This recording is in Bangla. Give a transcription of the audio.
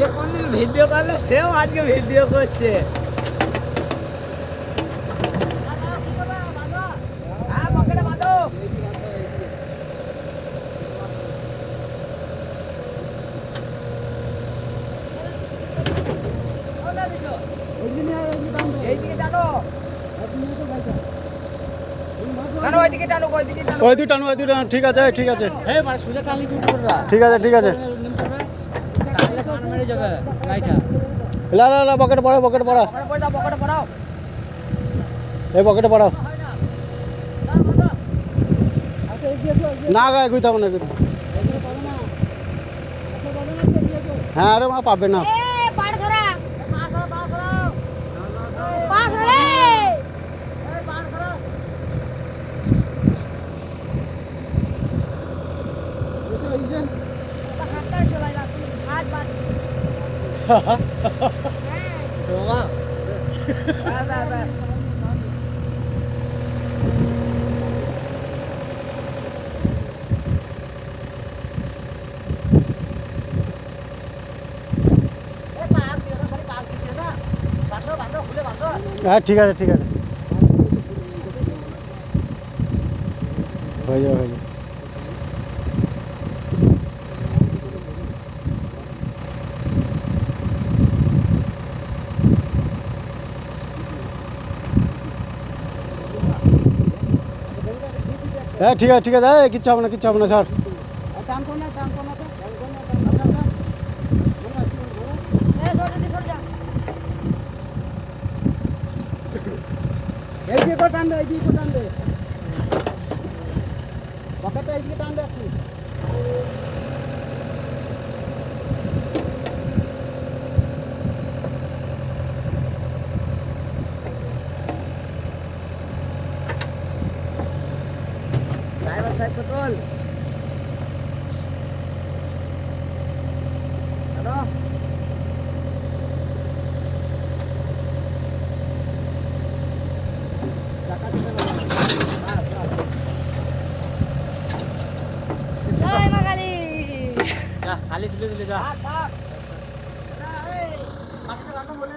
যে কোনদিন ভিডিও করলে সেও আজকে ভিডিও করছে। ওইদিকে টানো ঠিক আছে ঠিক আছে ঠিক আছে ঠিক আছে লা লা লা পকেটে পড়াও এই পকেটে পড়াও না গায়ে গুইতে হবে না হ্যাঁ আরে মা পাবে না হ্যাঁ ঠিক আছে হয়ে যাবে হ্যাঁ ঠিক আছে কিচ্ছু হবে না স্যার এইদিকে টানবে পকেটটা এইদিকে টানবে একটু ড্রাইভার সাহেব को তোল হ্যালো জয় মা কালী। যা খালি তুলে যা।